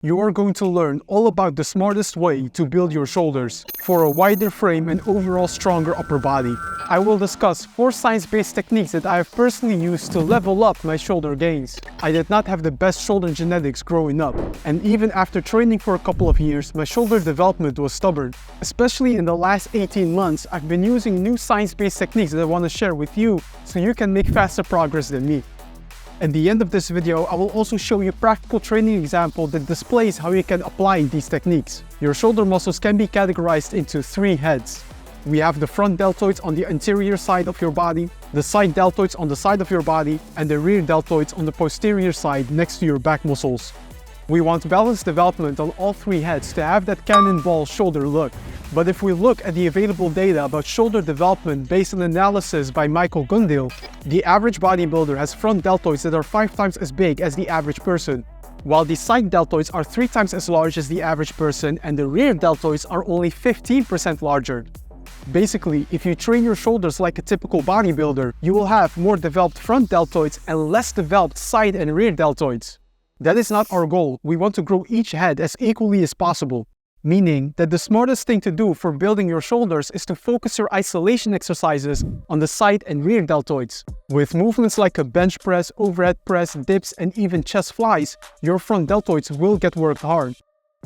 You are going to learn all about the smartest way to build your shoulders for a wider frame and overall stronger upper body. I will discuss 4 science-based techniques that I have personally used to level up my shoulder gains. I did not have the best shoulder genetics growing up, and even after training for a couple of years, my shoulder development was stubborn. Especially in the last 18 months, I've been using new science-based techniques that I want to share with you so you can make faster progress than me. At the end of this video, I will also show you a practical training example that displays how you can apply these techniques. Your shoulder muscles can be categorized into 3 heads. We have the front deltoids on the anterior side of your body, the side deltoids on the side of your body, and the rear deltoids on the posterior side next to your back muscles. We want balanced development on all 3 heads to have that cannonball shoulder look. But if we look at the available data about shoulder development based on analysis by Michael Gundil, the average bodybuilder has front deltoids that are 5 times as big as the average person, while the side deltoids are 3 times as large as the average person, and the rear deltoids are only 15% larger. Basically, if you train your shoulders like a typical bodybuilder, you will have more developed front deltoids and less developed side and rear deltoids. That is not our goal. We want to grow each head as equally as possible. Meaning that the smartest thing to do for building your shoulders is to focus your isolation exercises on the side and rear deltoids. With movements like a bench press, overhead press, dips, and even chest flies, your front deltoids will get worked hard.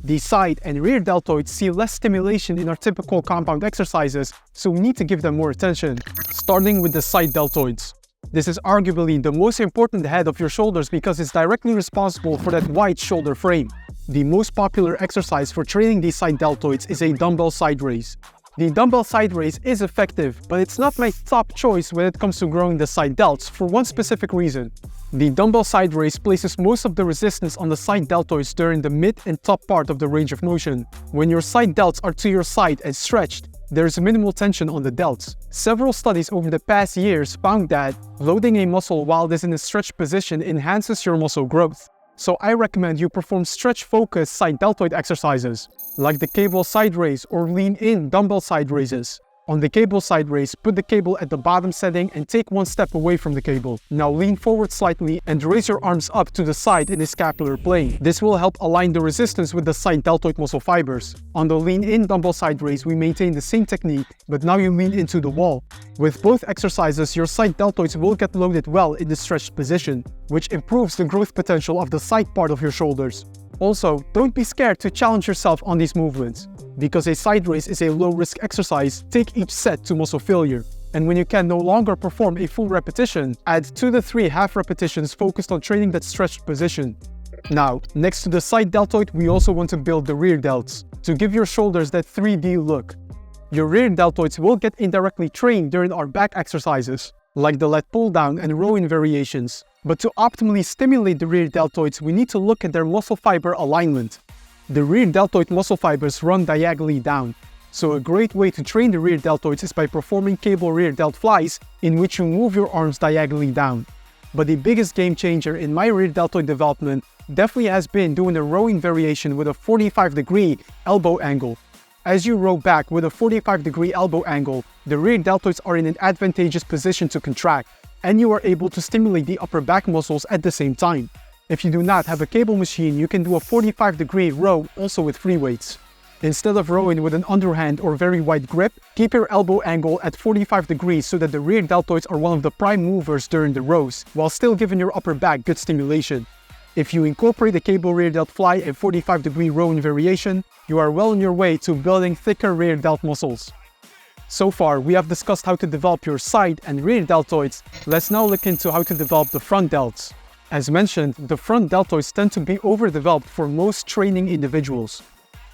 The side and rear deltoids see less stimulation in our typical compound exercises, so we need to give them more attention. Starting with the side deltoids. This is arguably the most important head of your shoulders because it's directly responsible for that wide shoulder frame. The most popular exercise for training these side deltoids is a dumbbell side raise. The dumbbell side raise is effective, but it's not my top choice when it comes to growing the side delts for one specific reason. The dumbbell side raise places most of the resistance on the side deltoids during the mid and top part of the range of motion. When your side delts are to your side and stretched, there is minimal tension on the delts. Several studies over the past years found that loading a muscle while it is in a stretched position enhances your muscle growth. So I recommend you perform stretch-focused side deltoid exercises, like the cable side raise or lean-in dumbbell side raises. On the cable side raise, put the cable at the bottom setting and take 1 step away from the cable. Now lean forward slightly and raise your arms up to the side in a scapular plane. This will help align the resistance with the side deltoid muscle fibers. On the lean-in dumbbell side raise, we maintain the same technique, but now you lean into the wall. With both exercises, your side deltoids will get loaded well in the stretched position, which improves the growth potential of the side part of your shoulders. Also, don't be scared to challenge yourself on these movements. Because a side raise is a low-risk exercise, take each set to muscle failure. And when you can no longer perform a full repetition, add 2 to 3 half repetitions focused on training that stretched position. Now, next to the side deltoid, we also want to build the rear delts, to give your shoulders that 3D look. Your rear deltoids will get indirectly trained during our back exercises, like the lat pull down and row-in variations. But to optimally stimulate the rear deltoids, we need to look at their muscle fiber alignment. The rear deltoid muscle fibers run diagonally down, so a great way to train the rear deltoids is by performing cable rear delt flies, in which you move your arms diagonally down. But the biggest game changer in my rear deltoid development definitely has been doing a rowing variation with a 45-degree elbow angle. As you row back with a 45-degree elbow angle, the rear deltoids are in an advantageous position to contract, and you are able to stimulate the upper back muscles at the same time. If you do not have a cable machine, you can do a 45-degree row also with free weights. Instead of rowing with an underhand or very wide grip, keep your elbow angle at 45 degrees so that the rear deltoids are one of the prime movers during the rows, while still giving your upper back good stimulation. If you incorporate a cable rear delt fly and 45-degree rowing variation, you are well on your way to building thicker rear delt muscles. So far, we have discussed how to develop your side and rear deltoids. Let's now look into how to develop the front delts. As mentioned, the front deltoids tend to be overdeveloped for most training individuals.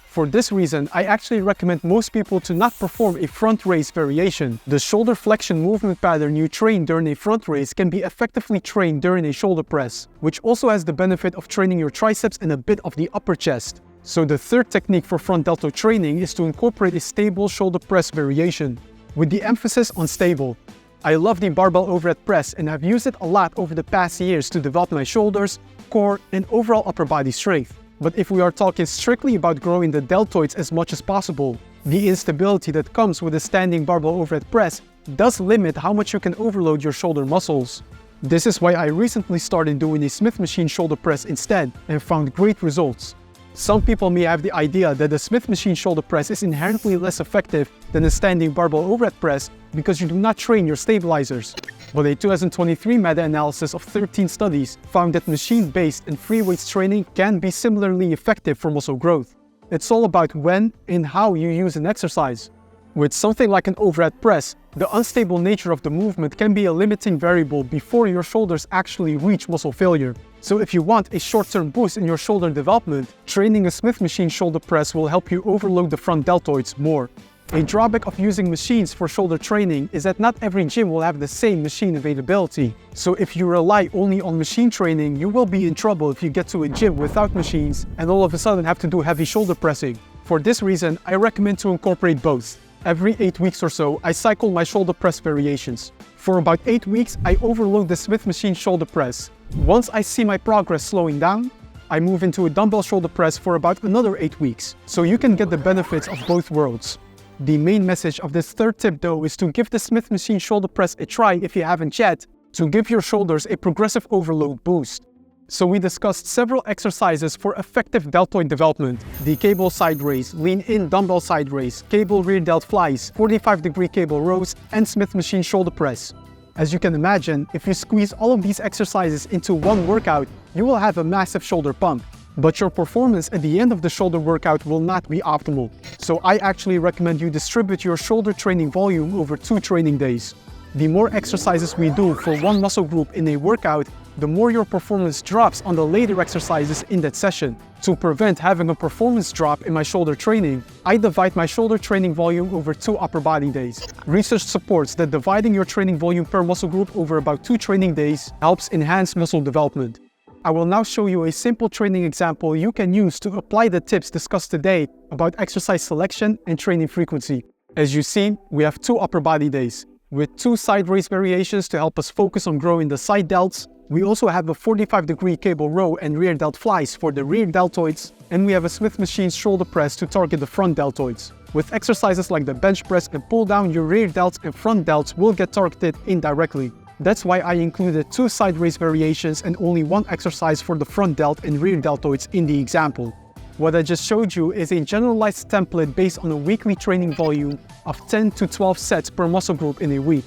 For this reason, I actually recommend most people to not perform a front raise variation. The shoulder flexion movement pattern you train during a front raise can be effectively trained during a shoulder press, which also has the benefit of training your triceps and a bit of the upper chest. So the third technique for front deltoid training is to incorporate a stable shoulder press variation, with the emphasis on stable. I love the barbell overhead press and have used it a lot over the past years to develop my shoulders, core, and overall upper body strength. But if we are talking strictly about growing the deltoids as much as possible, the instability that comes with a standing barbell overhead press does limit how much you can overload your shoulder muscles. This is why I recently started doing a Smith machine shoulder press instead and found great results. Some people may have the idea that the Smith machine shoulder press is inherently less effective than a standing barbell overhead press because you do not train your stabilizers. But a 2023 meta-analysis of 13 studies found that machine-based and free weights training can be similarly effective for muscle growth. It's all about when and how you use an exercise. With something like an overhead press, the unstable nature of the movement can be a limiting variable before your shoulders actually reach muscle failure. So if you want a short-term boost in your shoulder development, training a Smith machine shoulder press will help you overload the front deltoids more. A drawback of using machines for shoulder training is that not every gym will have the same machine availability. So if you rely only on machine training, you will be in trouble if you get to a gym without machines and all of a sudden have to do heavy shoulder pressing. For this reason, I recommend to incorporate both. Every 8 weeks or so, I cycle my shoulder press variations. For about 8 weeks, I overload the Smith machine shoulder press. Once I see my progress slowing down, I move into a dumbbell shoulder press for about another 8 weeks, so you can get the benefits of both worlds. The main message of this third tip though is to give the Smith machine shoulder press a try if you haven't yet, to give your shoulders a progressive overload boost. So we discussed several exercises for effective deltoid development: the cable side raise, lean in dumbbell side raise, cable rear delt flies, 45-degree cable rows, and Smith machine shoulder press. As you can imagine, if you squeeze all of these exercises into one workout, you will have a massive shoulder pump. But your performance at the end of the shoulder workout will not be optimal. So I actually recommend you distribute your shoulder training volume over 2 training days. The more exercises we do for one muscle group in a workout, the more your performance drops on the later exercises in that session. To prevent having a performance drop in my shoulder training, I divide my shoulder training volume over 2 upper body days. Research supports that dividing your training volume per muscle group over about 2 training days helps enhance muscle development. I will now show you a simple training example you can use to apply the tips discussed today about exercise selection and training frequency. As you see, we have 2 upper body days, with 2 side raise variations to help us focus on growing the side delts. We also have a 45-degree cable row and rear delt flies for the rear deltoids, and we have a Smith machine shoulder press to target the front deltoids. With exercises like the bench press and pull down, your rear delts and front delts will get targeted indirectly. That's why I included 2 side raise variations and only 1 exercise for the front delt and rear deltoids in the example. What I just showed you is a generalized template based on a weekly training volume of 10 to 12 sets per muscle group in a week.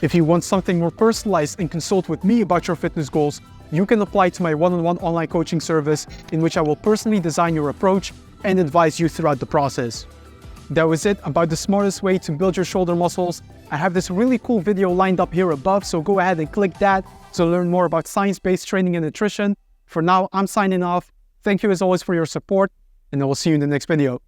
If you want something more personalized and consult with me about your fitness goals, you can apply to my one-on-one online coaching service, in which I will personally design your approach and advise you throughout the process. That was it about the smartest way to build your shoulder muscles. I have this really cool video lined up here above, so go ahead and click that to learn more about science-based training and nutrition. For now, I'm signing off. Thank you as always for your support, and I will see you in the next video.